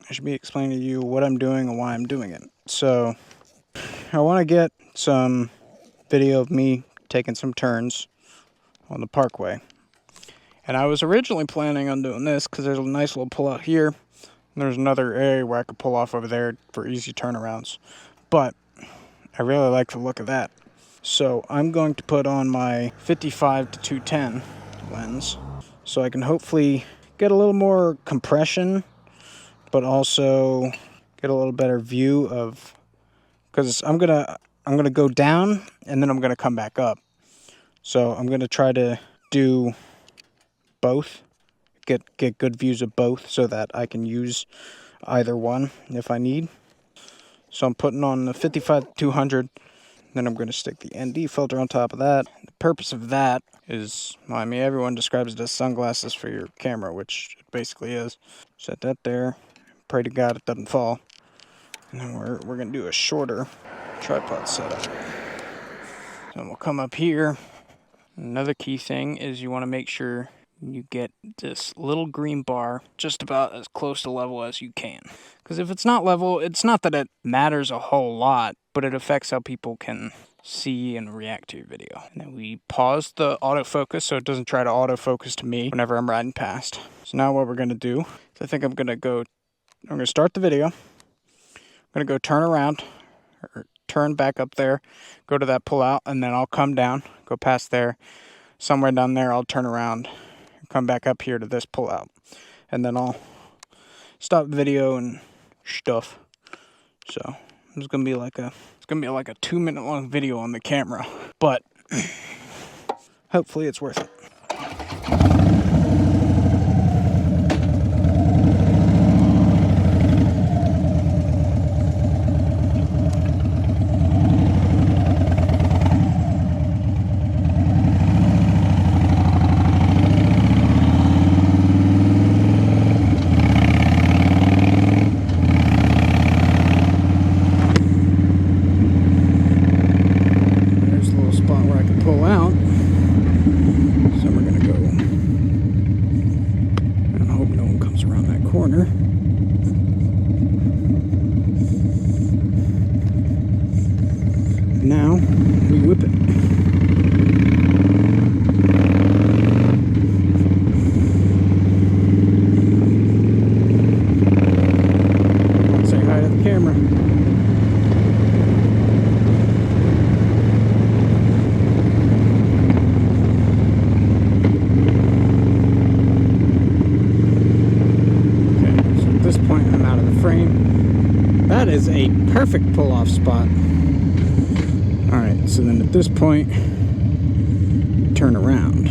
I should be explaining to you what I'm doing and why I'm doing it. So, I want to get some video of me taking some turns on the Parkway. And I was originally planning on doing this because there's a nice little pull out here. And there's another area where I could pull off over there for easy turnarounds. But I really like the look of that. So I'm going to put on my 55 to 210 lens so I can hopefully get a little more compression, but also get a little better view of, because I'm gonna go down and then I'm gonna come back up. So I'm gonna try to do both, get good views of both so that I can use either one if I need. So I'm putting on the 55 to 200. Then I'm going to stick the ND filter on top of that. The purpose of that is, well, I mean, everyone describes it as sunglasses for your camera, which it basically is. Set that there. Pray to God it doesn't fall. And then we're going to do a shorter tripod setup. Then we'll come up here. Another key thing is you want to make sure you get this little green bar just about as close to level as you can. Because if it's not level, it's not that it matters a whole lot, but it affects how people can see and react to your video. And then we pause the autofocus so it doesn't try to autofocus to me whenever I'm riding past. So now what we're going to do is I think I'm going to start the video. I'm going to go turn around, or turn back up there, go to that pull out, and then I'll come down, go past there. Somewhere down there I'll turn around, come back up here to this pull out, and then I'll stop the video and stuff. So it's gonna be like a 2-minute long video on the camera, but hopefully it's worth it. Corner. Now we whip it. Say hi to the camera. That is a perfect pull-off spot. Alright, so then at this point, turn around.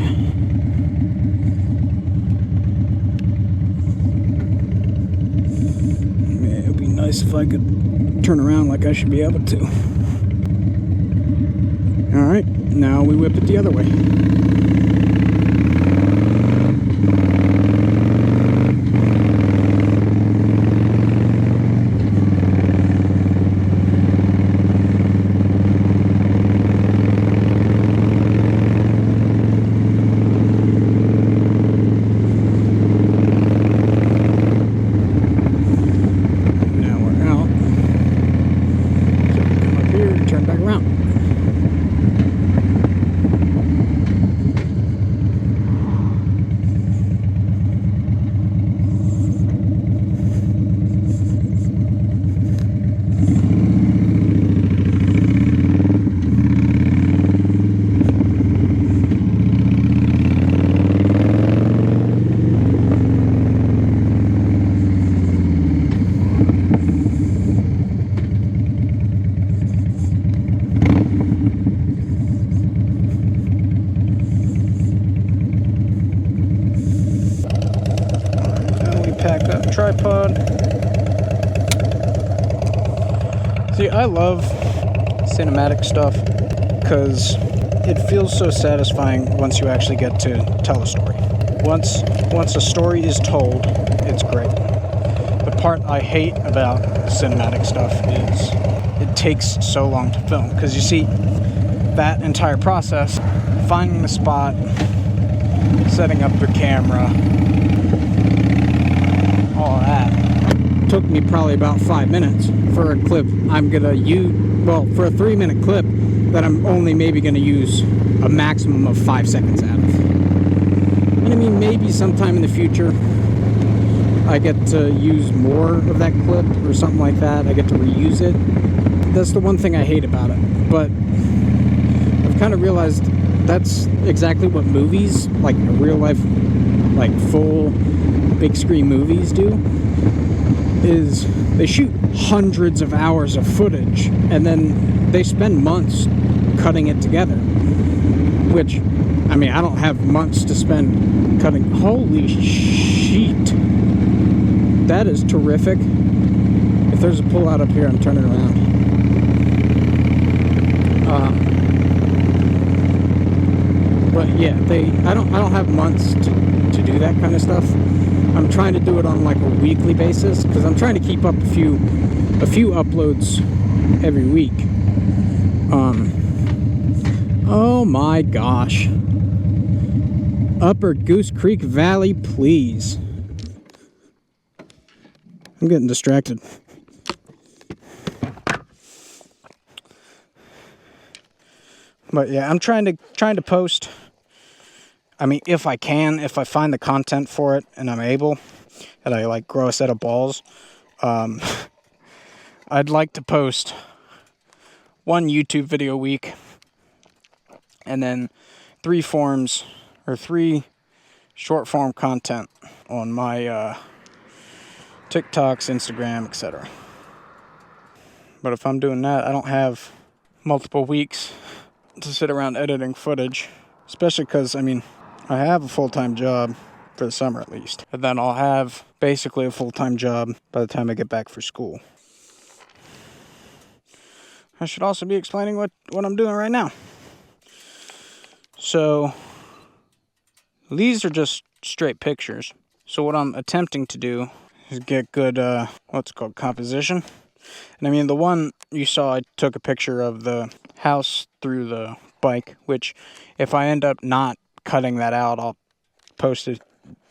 Yeah, it would be nice if I could turn around like I should be able to. Alright, now we whip it the other way. Pack up tripod. See, I love cinematic stuff because it feels so satisfying once you actually get to tell a story. Once a story is told, it's great. The part I hate about cinematic stuff is it takes so long to film, because you see that entire process, finding the spot, setting up the camera, all that, took me probably about 5 minutes for a clip I'm gonna use, well, for a 3-minute clip that I'm only maybe gonna use a maximum of 5 seconds out of. And I mean, maybe sometime in the future I get to use more of that clip or something like that. I get to reuse it. That's the one thing I hate about it. But I've kind of realized that's exactly what movies, like real life, like full big screen movies do, is they shoot hundreds of hours of footage and then they spend months cutting it together. Which, I mean, I don't have months to spend cutting. Holy shit. That is terrific. If there's a pull-out up here, I'm turning around. But yeah, I don't have months to do that kind of stuff. I'm trying to do it on like a weekly basis because I'm trying to keep up a few uploads every week. Oh my gosh. Upper Goose Creek Valley, please. I'm getting distracted. But yeah, I'm trying to post. I mean, if I find the content for it and I'm able, and I like grow a set of balls, I'd like to post one YouTube video a week, and then 3 short form content on my TikToks, Instagram, etc. But if I'm doing that, I don't have multiple weeks to sit around editing footage, especially because, I mean, I have a full-time job for the summer at least. And then I'll have basically a full-time job by the time I get back for school. I should also be explaining what I'm doing right now. So, these are just straight pictures. So what I'm attempting to do is get good, what's it called, composition. And I mean, the one you saw, I took a picture of the house through the bike, which if I end up not cutting that out, I'll post it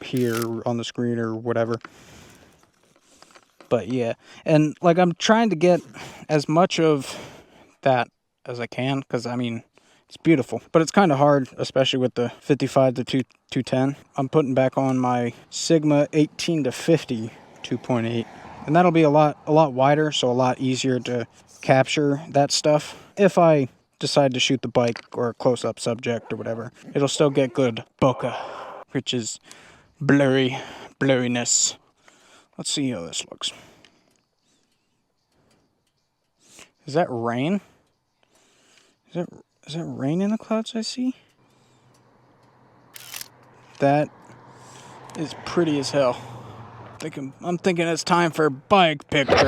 here on the screen or whatever. But yeah, and like I'm trying to get as much of that as I can, because I mean, it's beautiful, but it's kind of hard, especially with the 55 to 210. I'm putting back on my Sigma 18 to 50 2.8, and that'll be a lot wider, so a lot easier to capture that stuff. If I decide to shoot the bike or a close-up subject or whatever, it'll still get good bokeh, which is blurriness. Let's see how this looks. Is that rain? Is that rain in the clouds I see? That is pretty as hell. I'm thinking it's time for bike pictures.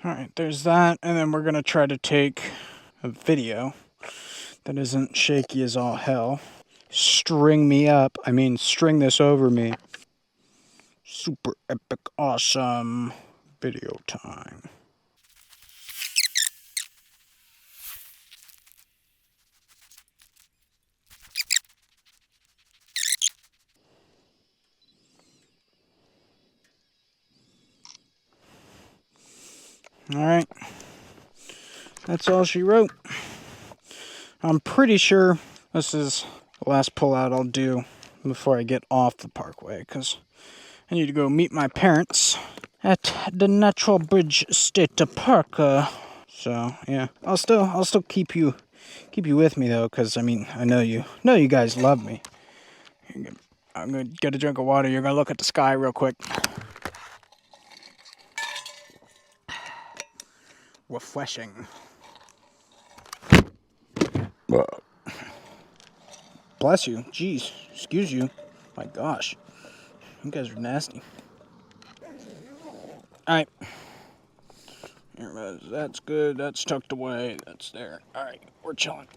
Alright, there's that, and then we're gonna try to take a video that isn't shaky as all hell. String this over me. Super epic, awesome video time. Alright, that's all she wrote. I'm pretty sure this is the last pullout I'll do before I get off the Parkway, because I need to go meet my parents at the Natural Bridge State Park. So yeah, I'll still keep you with me though, because I mean, I know you guys love me. I'm gonna get a drink of water. You're gonna look at the sky real quick. Refreshing. Bless you. Jeez. Excuse you. My gosh. You guys are nasty. Alright. That's good. That's tucked away. That's there. Alright. We're chilling.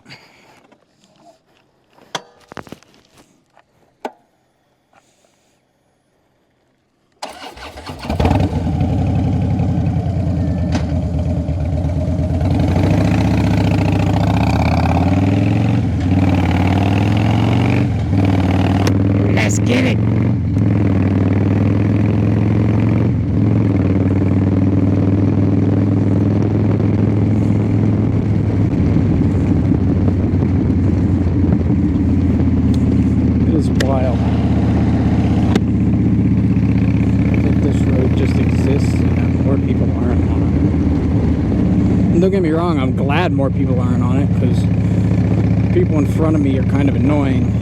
did it! It is wild. That this road just exists and more people aren't on it. And don't get me wrong, I'm glad more people aren't on it, because people in front of me are kind of annoying.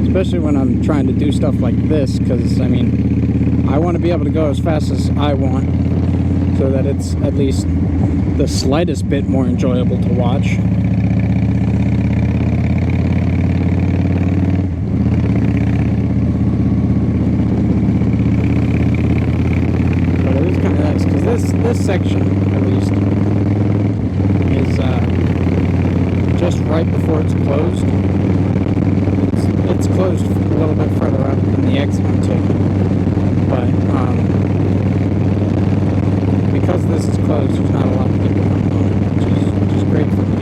Especially when I'm trying to do stuff like this, because, I mean, I want to be able to go as fast as I want, so that it's at least the slightest bit more enjoyable to watch. But it is kind of nice, because this section, at least, is just right before it's closed. It's closed a little bit further up in the exit too, but because this is closed, there's not a lot of people coming on it, which is great for me.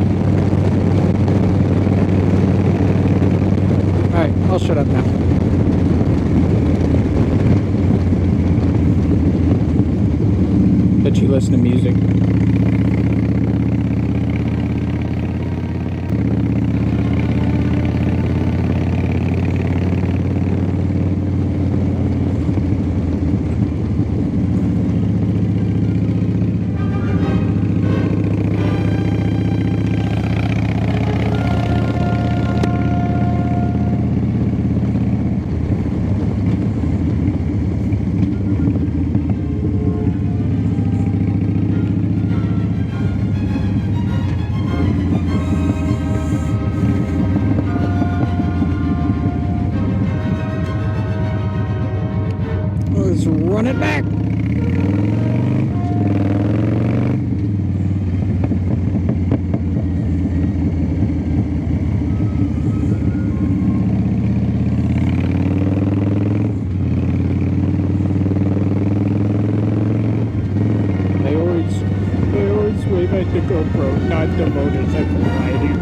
Alright, I'll shut up now. Let you listen to music. Let's run it back. They always wave at the GoPro, not the motorcycle riding.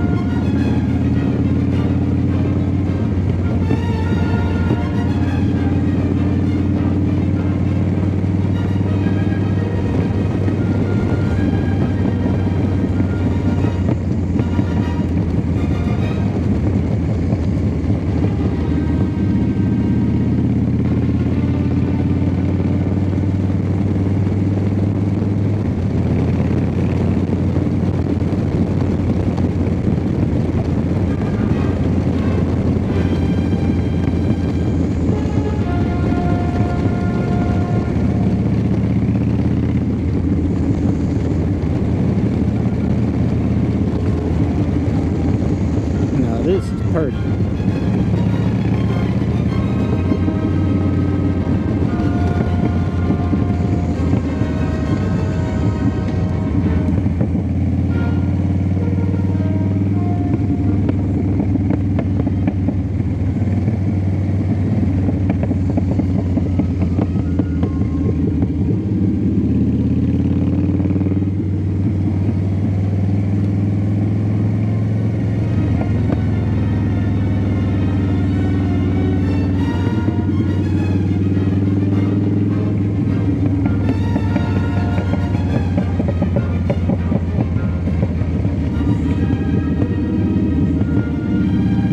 This is pretty.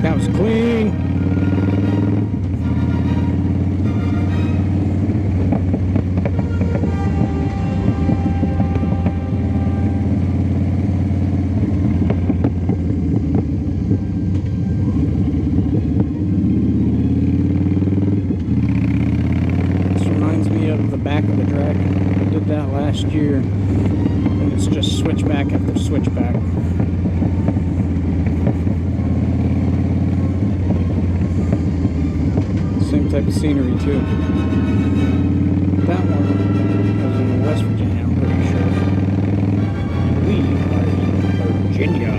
That was clean. This reminds me of the back of the Dragon. I did that last year, and it's just switchback after switchback. Same type of scenery too. That one was in West Virginia, I'm pretty sure. And we are in Virginia.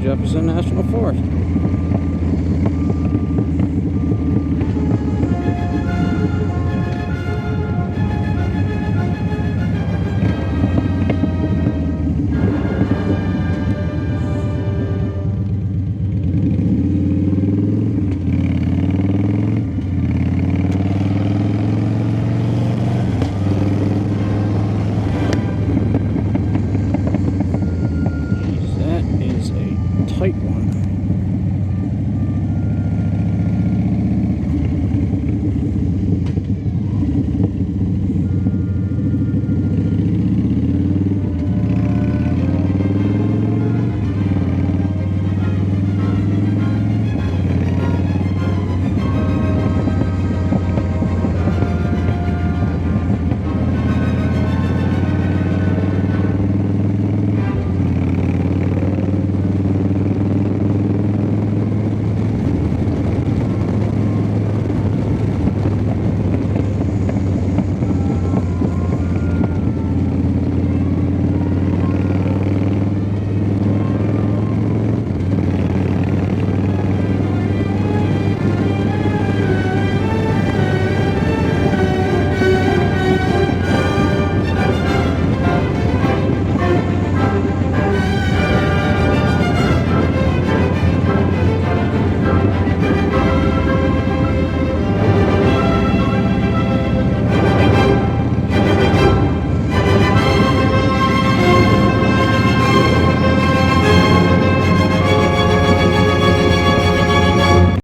Jefferson National Forest. That is a tight one.